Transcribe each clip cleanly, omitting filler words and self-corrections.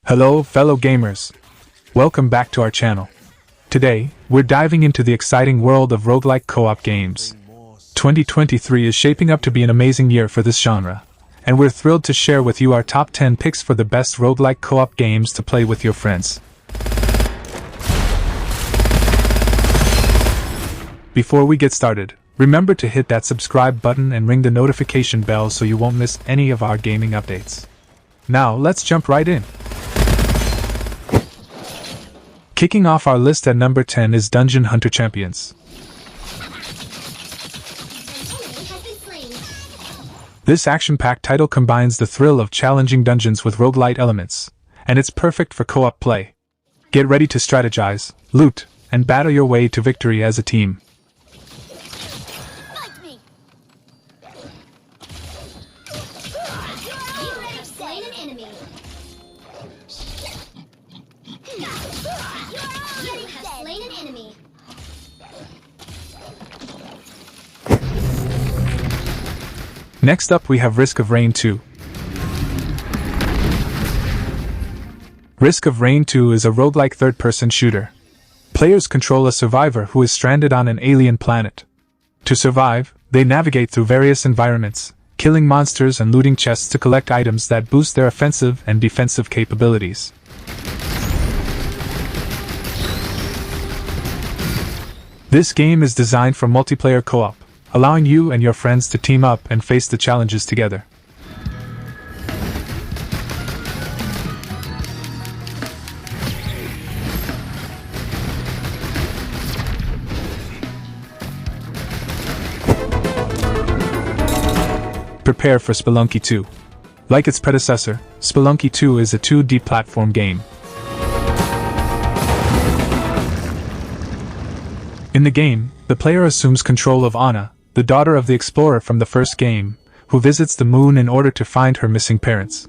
Hello, fellow gamers. Welcome back to our channel. Today, we're diving into the exciting world of roguelike co-op games. 2023 is shaping up to be an amazing year for this genre, and we're thrilled to share with you our top 10 picks for the best roguelike co-op games to play with your friends. Before we get started, remember to hit that subscribe button and ring the notification bell so you won't miss any of our gaming updates. Now, let's jump right in. Kicking off our list at number 10 is Dungeon Hunter Champions. This action-packed title combines the thrill of challenging dungeons with roguelite elements, and it's perfect for co-op play. Get ready to strategize, loot, and battle your way to victory as a team. Next up we have Risk of Rain 2. Risk of Rain 2 is a roguelike third-person shooter. Players control a survivor who is stranded on an alien planet. To survive, they navigate through various environments, killing monsters and looting chests to collect items that boost their offensive and defensive capabilities. This game is designed for multiplayer co-op, allowing you and your friends to team up and face the challenges together. Prepare for Spelunky 2. Like its predecessor, Spelunky 2 is a 2D platform game. In the game, the player assumes control of Anna, the daughter of the explorer from the first game, who visits the moon in order to find her missing parents.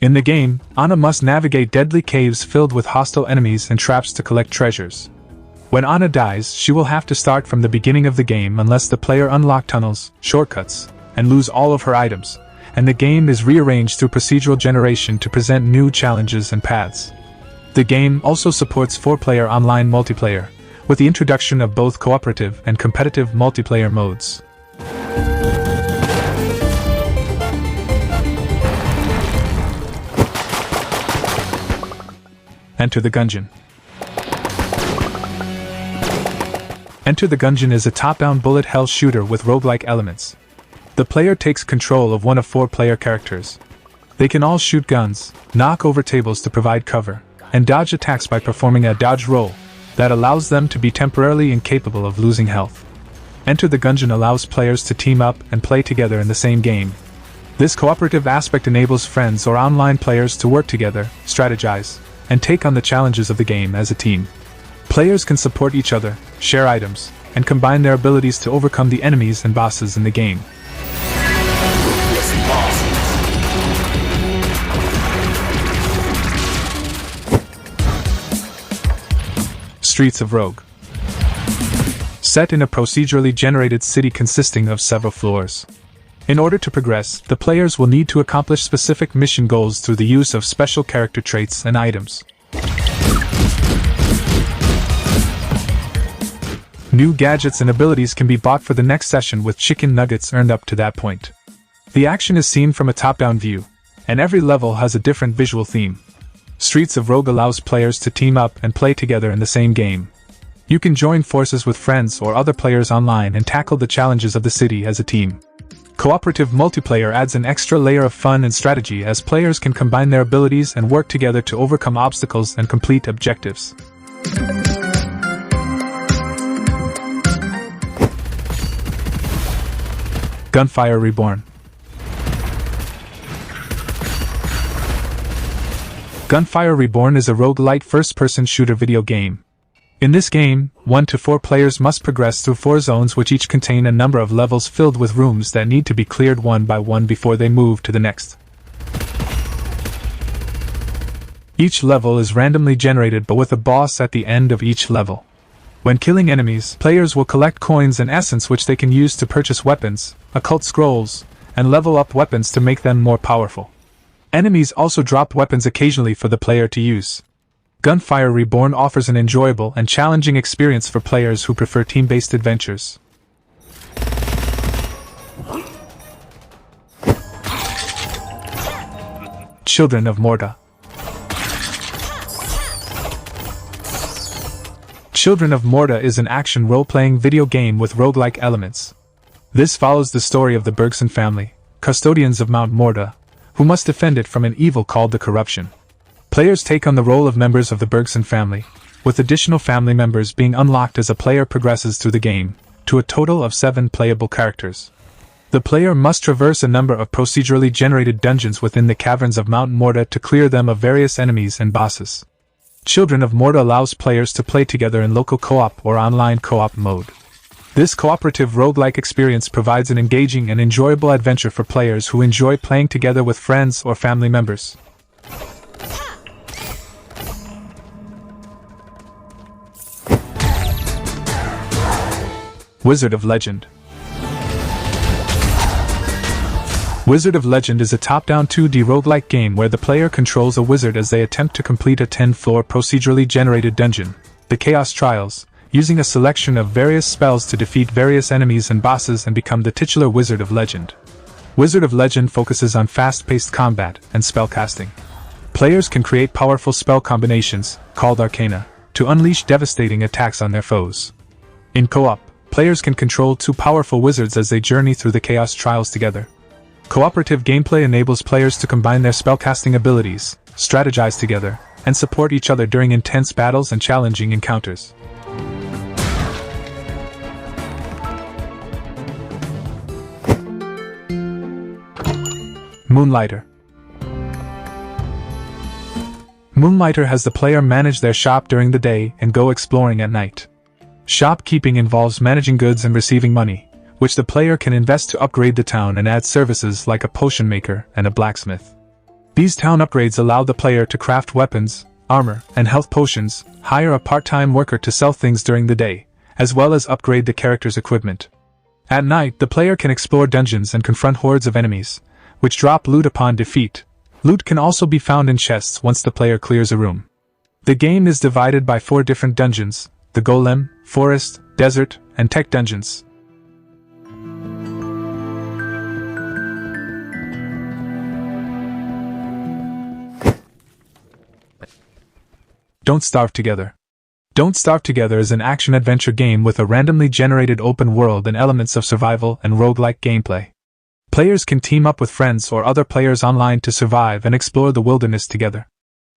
In the game, Anna must navigate deadly caves filled with hostile enemies and traps to collect treasures. When Anna dies, she will have to start from the beginning of the game unless the player unlock tunnels, shortcuts, and lose all of her items, and the game is rearranged through procedural generation to present new challenges and paths. The game also supports 4-player online multiplayer, with the introduction of both cooperative and competitive multiplayer modes. Enter the Gungeon. Enter the Gungeon is a top-down bullet hell shooter with roguelike elements. The player takes control of one of 4-player characters. They can all shoot guns, knock over tables to provide cover, and dodge attacks by performing a dodge roll that allows them to be temporarily incapable of losing health. Enter the Gungeon allows players to team up and play together in the same game. This cooperative aspect enables friends or online players to work together, strategize, and take on the challenges of the game as a team. Players can support each other, share items, and combine their abilities to overcome the enemies and bosses in the game. Streets of Rogue. Set in a procedurally generated city consisting of several floors. In order to progress, the players will need to accomplish specific mission goals through the use of special character traits and items. New gadgets and abilities can be bought for the next session with chicken nuggets earned up to that point. The action is seen from a top-down view, and every level has a different visual theme. Streets of Rogue allows players to team up and play together in the same game. You can join forces with friends or other players online and tackle the challenges of the city as a team. Cooperative multiplayer adds an extra layer of fun and strategy as players can combine their abilities and work together to overcome obstacles and complete objectives. Gunfire Reborn. Gunfire Reborn is a roguelite first-person shooter video game. In this game, 1 to 4 players must progress through 4 zones which each contain a number of levels filled with rooms that need to be cleared one by one before they move to the next. Each level is randomly generated but with a boss at the end of each level. When killing enemies, players will collect coins and essence which they can use to purchase weapons, occult scrolls, and level up weapons to make them more powerful. Enemies also drop weapons occasionally for the player to use. Gunfire Reborn offers an enjoyable and challenging experience for players who prefer team-based adventures. Children of Morta. Children of Morta is an action role-playing video game with roguelike elements. This follows the story of the Bergson family, custodians of Mount Morta, who must defend it from an evil called the Corruption. Players take on the role of members of the Bergson family, with additional family members being unlocked as a player progresses through the game, to a total of 7 playable characters. The player must traverse a number of procedurally generated dungeons within the caverns of Mount Morta to clear them of various enemies and bosses. Children of Morta allows players to play together in local co-op or online co-op mode. This cooperative roguelike experience provides an engaging and enjoyable adventure for players who enjoy playing together with friends or family members. Wizard of Legend. Wizard of Legend is a top-down 2D roguelike game where the player controls a wizard as they attempt to complete a 10-floor procedurally generated dungeon, the Chaos Trials, using a selection of various spells to defeat various enemies and bosses and become the titular Wizard of Legend. Wizard of Legend focuses on fast-paced combat and spellcasting. Players can create powerful spell combinations, called arcana, to unleash devastating attacks on their foes. In co-op, players can control 2 powerful wizards as they journey through the Chaos Trials together. Cooperative gameplay enables players to combine their spellcasting abilities, strategize together, and support each other during intense battles and challenging encounters. Moonlighter. Moonlighter has the player manage their shop during the day and go exploring at night. Shopkeeping involves managing goods and receiving money, which the player can invest to upgrade the town and add services like a potion maker and a blacksmith. These town upgrades allow the player to craft weapons, armor, and health potions, hire a part-time worker to sell things during the day, as well as upgrade the character's equipment. At night, the player can explore dungeons and confront hordes of enemies, which drop loot upon defeat. Loot can also be found in chests once the player clears a room. The game is divided by 4 different dungeons: the Golem, Forest, Desert, and Tech dungeons. Don't Starve Together. Don't Starve Together is an action-adventure game with a randomly generated open world and elements of survival and roguelike gameplay. Players can team up with friends or other players online to survive and explore the wilderness together.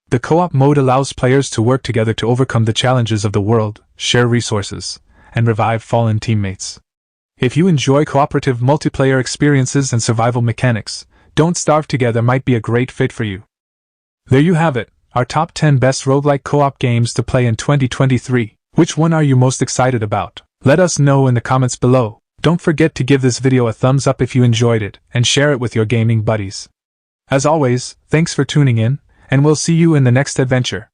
The co-op mode allows players to work together to overcome the challenges of the world, share resources, and revive fallen teammates. If you enjoy cooperative multiplayer experiences and survival mechanics, Don't Starve Together might be a great fit for you. There you have it, our top 10 best roguelike co-op games to play in 2023. Which one are you most excited about? Let us know in the comments below. Don't forget to give this video a thumbs up if you enjoyed it, and share it with your gaming buddies. As always, thanks for tuning in, and we'll see you in the next adventure.